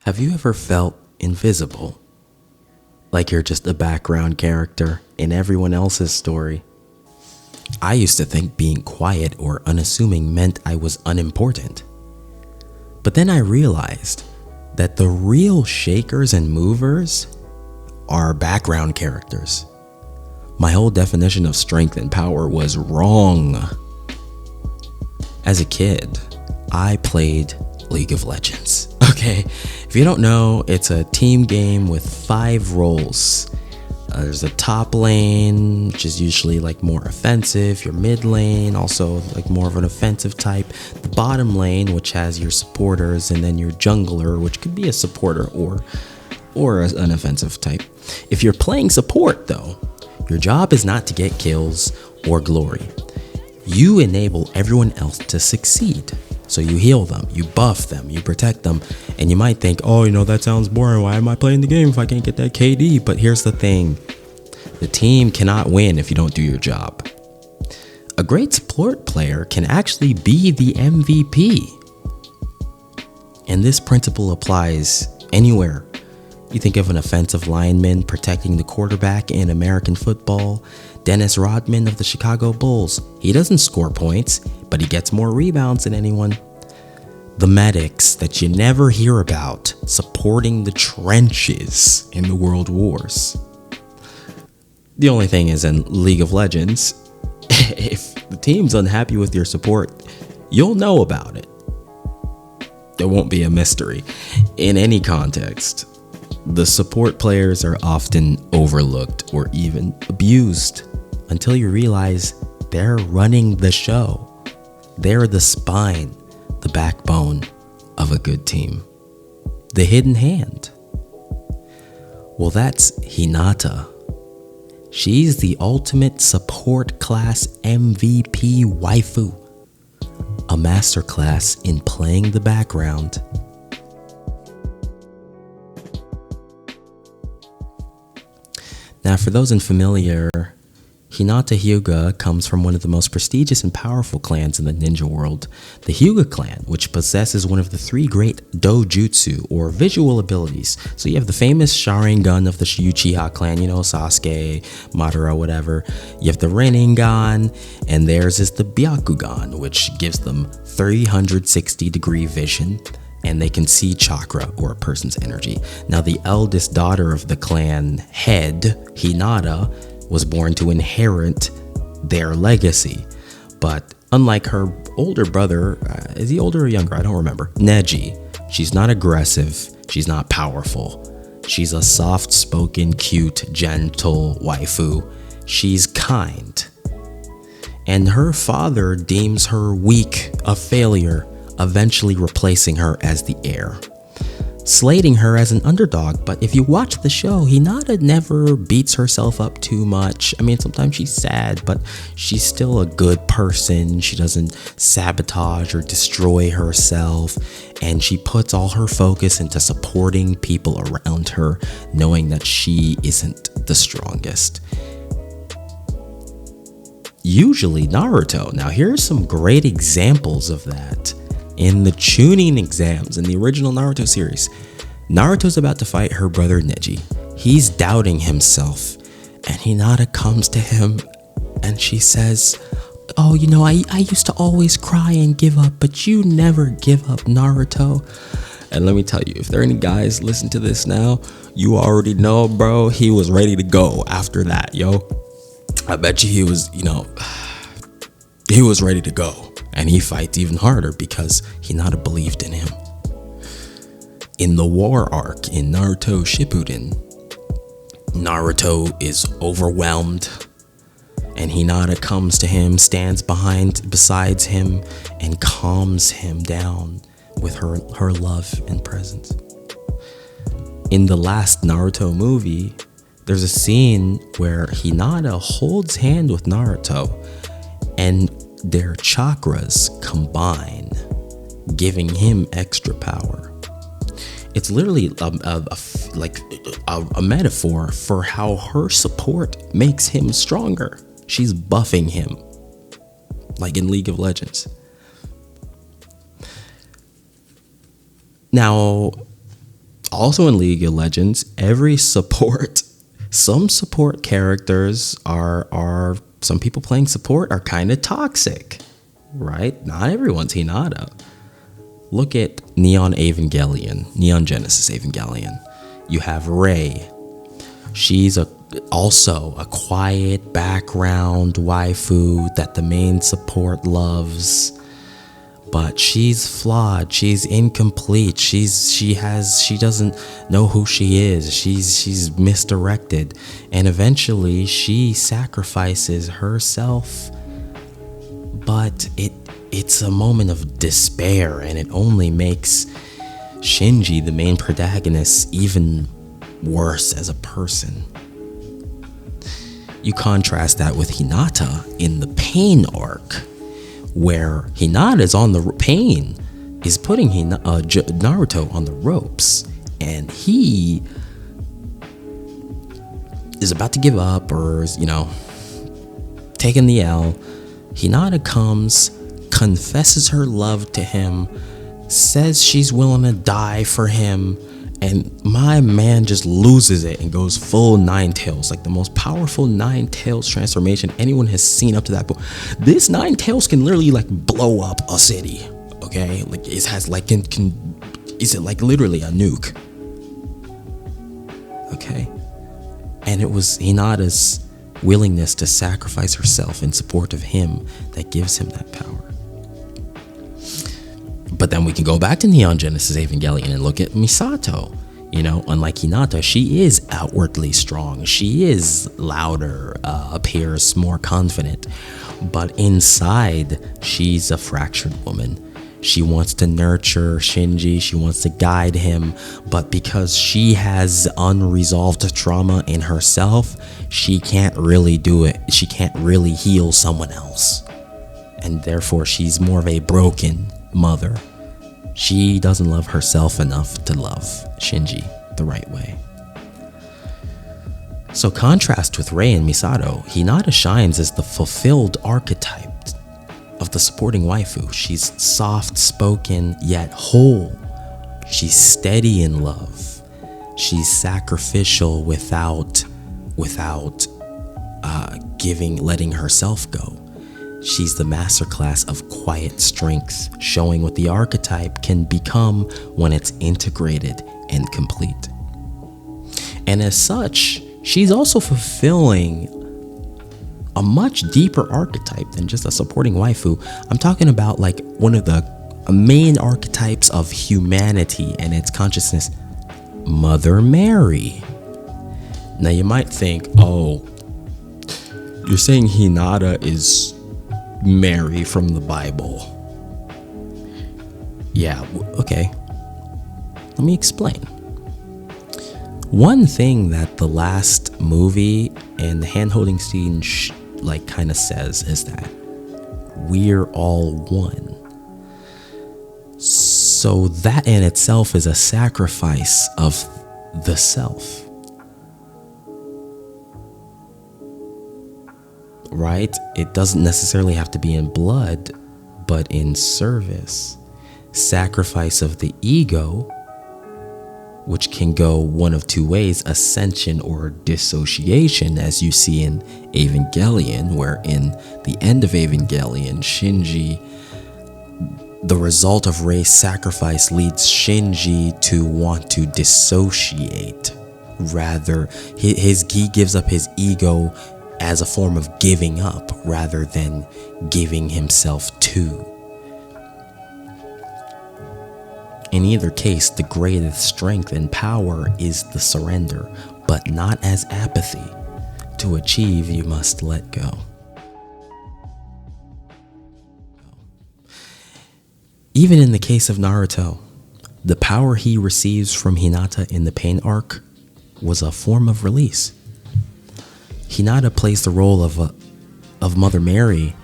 Have you ever felt invisible? Like you're just a background character in everyone else's story? I used to think being quiet or unassuming meant I was unimportant. But then I realized that the real shakers and movers are background characters. My whole definition of strength and power was wrong. As a kid, I played League of Legends. Okay, if you don't know, it's a team game with 5 roles. There's a top lane, which is usually like more offensive, your mid lane, also like more of an offensive type, the bottom lane, which has your supporters, and then your jungler, which could be a supporter or an offensive type. If you're playing support though, your job is not to get kills or glory. You enable everyone else to succeed. So you heal them, you buff them, you protect them, and you might think, oh, that sounds boring. Why am I playing the game if I can't get that KD? But here's the thing. The team cannot win if you don't do your job. A great support player can actually be the MVP. And this principle applies anywhere. You think of an offensive lineman protecting the quarterback in American football, Dennis Rodman of the Chicago Bulls. He doesn't score points, but he gets more rebounds than anyone. The medics that you never hear about supporting the trenches in the world wars. The only thing is, in League of Legends, if the team's unhappy with your support, you'll know about it. It won't be a mystery. In any context, the support players are often overlooked or even abused until you realize they're running the show. They're the spine, the backbone of a good team. The hidden hand. Well, that's Hinata. She's the ultimate support class MVP waifu. A masterclass in playing the background. Now, for those unfamiliar, Hinata Hyuga comes from one of the most prestigious and powerful clans in the ninja world, the Hyuga clan, which possesses one of the 3 great dojutsu, or visual abilities. So you have the famous Sharingan of the Uchiha clan, Sasuke, Madara, whatever. You have the Rinnegan, and theirs is the Byakugan, which gives them 360-degree vision, and they can see chakra, or a person's energy. Now, the eldest daughter of the clan head, Hinata, was born to inherit their legacy. But unlike her older brother, is he older or younger? I don't remember. Neji, she's not aggressive. She's not powerful. She's a soft-spoken, cute, gentle waifu. She's kind. And her father deems her weak, a failure, eventually replacing her as the heir, slating her as an underdog. But if you watch the show, Hinata never beats herself up too much. I mean, sometimes she's sad, but she's still a good person. She doesn't sabotage or destroy herself, and she puts all her focus into supporting people around her, knowing that she isn't the strongest. Usually Naruto. Now, here's some great examples of that. In the Chunin exams in the original Naruto series, Naruto's about to fight her brother Neji. He's doubting himself, and Hinata comes to him and she says, oh, I used to always cry and give up, but you never give up, Naruto. And let me tell you, if there are any guys listen to this now, you already know, bro, he was ready to go after that, yo. I bet you he was, he was ready to go. And he fights even harder because Hinata believed in him. In the war arc in Naruto Shippuden, Naruto is overwhelmed, and Hinata comes to him, stands besides him, and calms him down with her love and presence. In the last Naruto movie, there's a scene where Hinata holds hand with Naruto, and their chakras combine, giving him extra power. It's literally a metaphor for how her support makes him stronger. She's buffing him, like in League of Legends. Now, Also in League of Legends, some support characters are some people playing support are kind of toxic, right? Not everyone's Hinata. Look at Neon Genesis Evangelion. You have Rei. She's also a quiet background waifu that the main support loves. But she's flawed. She's incomplete. She doesn't know who she is. She's misdirected, and eventually she sacrifices herself. But it's a moment of despair, and it only makes Shinji, the main protagonist, even worse as a person. You contrast that with Hinata in the Pain arc, where Hinata is on the Pain is putting Naruto on the ropes, and he is about to give up, or is, taking the L. Hinata comes, confesses her love to him, says she's willing to die for him, and my man just loses it and goes full Nine Tails, like the most powerful Nine Tails transformation anyone has seen up to that point. This Nine Tails can literally like blow up a city, okay? Like it has like is it like literally a nuke? Okay, and it was Hinata's willingness to sacrifice herself in support of him that gives him that power. But then we can go back to Neon Genesis Evangelion and look at Misato. Unlike Hinata, she is outwardly strong. She is louder, appears more confident. But inside, she's a fractured woman. She wants to nurture Shinji. She wants to guide him. But because she has unresolved trauma in herself, she can't really do it. She can't really heal someone else. And therefore, she's more of a broken mother. She doesn't love herself enough to love Shinji the right way. So contrast with Rei and Misato, Hinata shines as the fulfilled archetype of the supporting waifu. She's soft-spoken yet whole. She's steady in love. She's sacrificial without letting herself go. She's the masterclass of quiet strength, showing what the archetype can become when it's integrated and complete. And as such, she's also fulfilling a much deeper archetype than just a supporting waifu. I'm talking about like one of the main archetypes of humanity and its consciousness, Mother Mary. Now you might think, oh, you're saying Hinata is Mary from the Bible. Yeah, okay. Let me explain. One thing that the last movie and the hand-holding scene kind of says is that we're all one. So that in itself is a sacrifice of the self. Right? It doesn't necessarily have to be in blood, but in service. Sacrifice of the ego, which can go one of two ways, ascension or dissociation, as you see in Evangelion, where in the end of Evangelion, Shinji, the result of Rei's sacrifice leads Shinji to want to dissociate. Rather, he gives up his ego as a form of giving up rather than giving himself to. In either case, the greatest strength and power is the surrender, but not as apathy. To achieve, you must let go. Even in the case of Naruto, the power he receives from Hinata in the Pain arc was a form of release. Hinata plays the role of Mother Mary,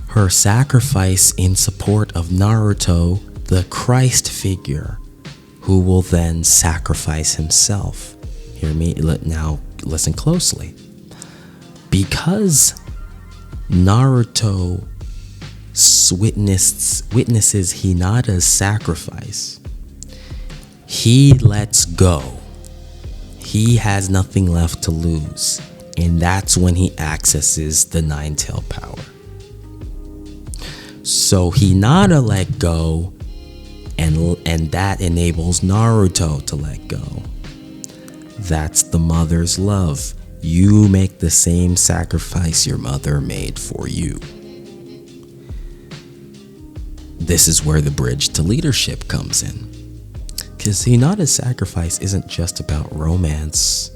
her sacrifice in support of Naruto, the Christ figure, who will then sacrifice himself. Hear me now, listen closely. Because Naruto witnesses Hinata's sacrifice, He lets go. He has nothing left to lose. And that's when he accesses the nine-tail power. So Hinata let go, and that enables Naruto to let go. That's the mother's love. You make the same sacrifice your mother made for you. This is where the bridge to leadership comes in. Because Hinata's sacrifice isn't just about romance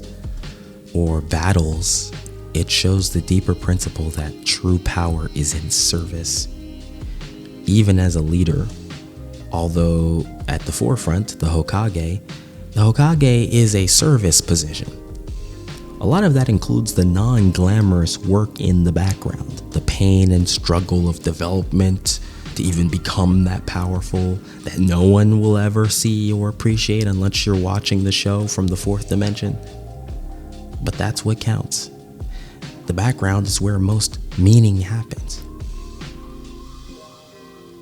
or battles. It shows the deeper principle that true power is in service. Even as a leader, although at the forefront, the Hokage is a service position. A lot of that includes the non-glamorous work in the background, the pain and struggle of development to even become that powerful that no one will ever see or appreciate unless you're watching the show from the fourth dimension. But that's what counts. The background is where most meaning happens.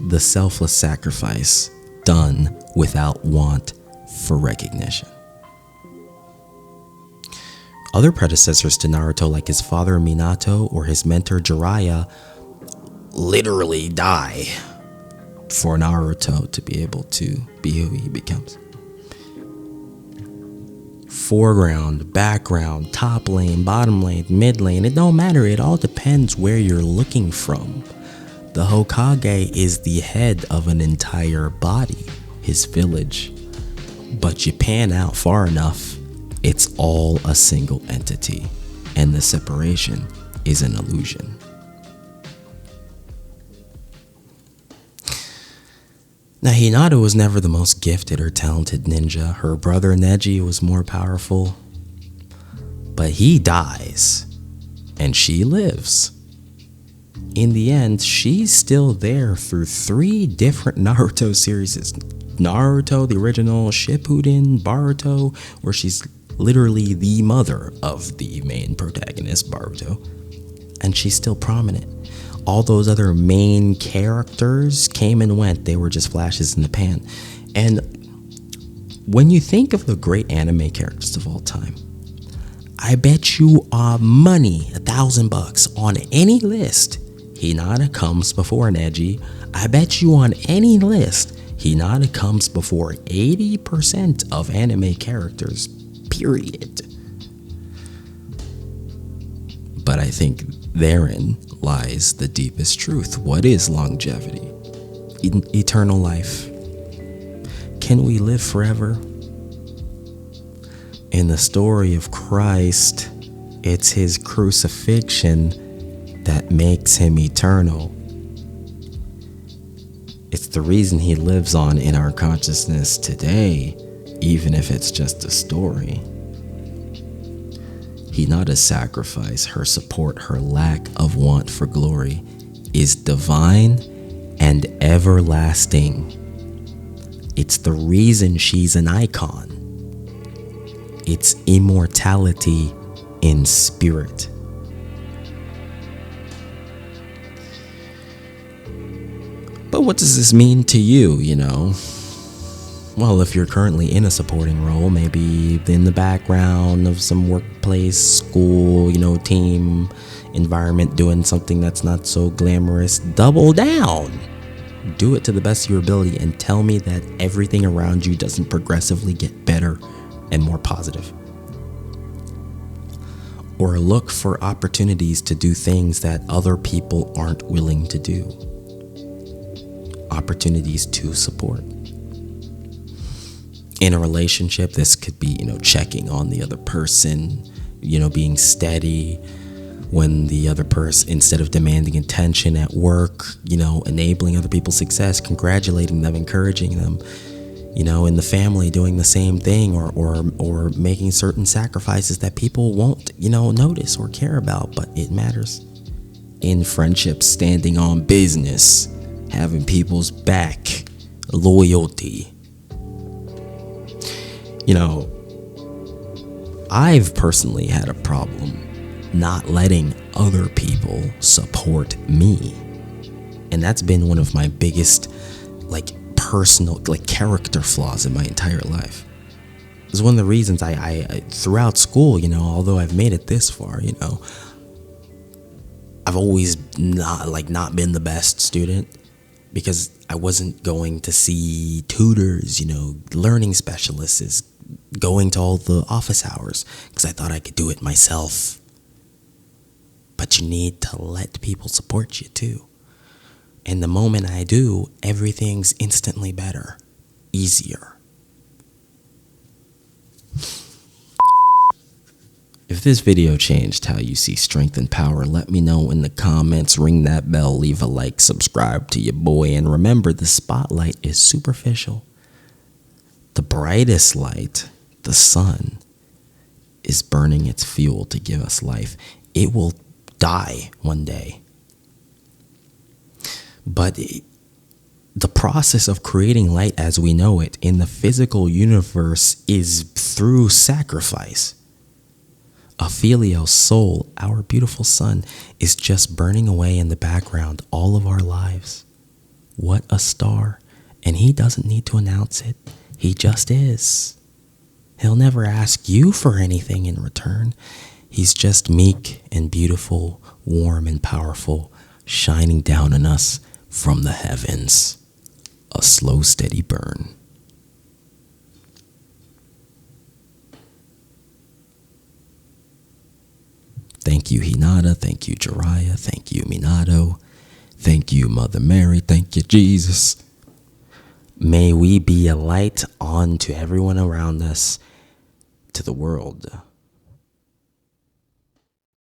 The selfless sacrifice done without want for recognition. Other predecessors to Naruto, like his father Minato or his mentor Jiraiya, literally die for Naruto to be able to be who he becomes. Foreground, background, top lane, bottom lane, mid lane, it don't matter. It all depends where you're looking from. The Hokage is the head of an entire body, his village. But you pan out far enough, it's all a single entity, and the separation is an illusion. Now, Hinata was never the most gifted or talented ninja. Her brother Neji was more powerful. But he dies, and she lives. In the end, she's still there through 3 different Naruto series. Naruto, the original, Shippuden, Boruto, where she's literally the mother of the main protagonist, Boruto. And she's still prominent. All those other main characters came and went. They were just flashes in the pan. And when you think of the great anime characters of all time, I bet you money, $1,000 on any list, Hinata comes before Neji. I bet you on any list, Hinata comes before 80% of anime characters, period. But I think therein lies the deepest truth. What is longevity? Eternal life. Can we live forever? In the story of Christ, it's his crucifixion that makes him eternal. It's the reason he lives on in our consciousness today, even if it's just a story. Hinata's sacrifice, her support, her lack of want for glory is divine and everlasting. It's the reason she's an icon. It's immortality in spirit. But what does this mean to you, Well, if you're currently in a supporting role, maybe in the background of some workplace, school, team environment, doing something that's not so glamorous, double down. Do it to the best of your ability and tell me that everything around you doesn't progressively get better and more positive. Or look for opportunities to do things that other people aren't willing to do. Opportunities to support. In a relationship, this could be, checking on the other person, being steady when the other person, instead of demanding attention at work, enabling other people's success, congratulating them, encouraging them, in the family, doing the same thing or making certain sacrifices that people won't, notice or care about, but it matters. In friendships, standing on business, having people's back, loyalty. I've personally had a problem not letting other people support me. And that's been one of my biggest, personal, like, character flaws in my entire life. It's one of the reasons I throughout school, although I've made it this far, I've always not been the best student because I wasn't going to see tutors, learning specialists, is going to all the office hours because I thought I could do it myself. But you need to let people support you too. And the moment I do, everything's instantly better, easier. If this video changed how you see strength and power, let me know in the comments, ring that bell, leave a like, subscribe to your boy, and remember, the spotlight is superficial. The brightest light, the sun, is burning its fuel to give us life. It will die one day. But the process of creating light as we know it in the physical universe is through sacrifice. Aphelios' soul, our beautiful sun, is just burning away in the background all of our lives. What a star. And he doesn't need to announce it. He just is. He'll never ask you for anything in return. He's just meek and beautiful, warm and powerful, shining down on us from the heavens. A slow, steady burn. Thank you, Hinata. Thank you, Jiraiya. Thank you, Minato. Thank you, Mother Mary. Thank you, Jesus. May we be a light on to everyone around us, to the world.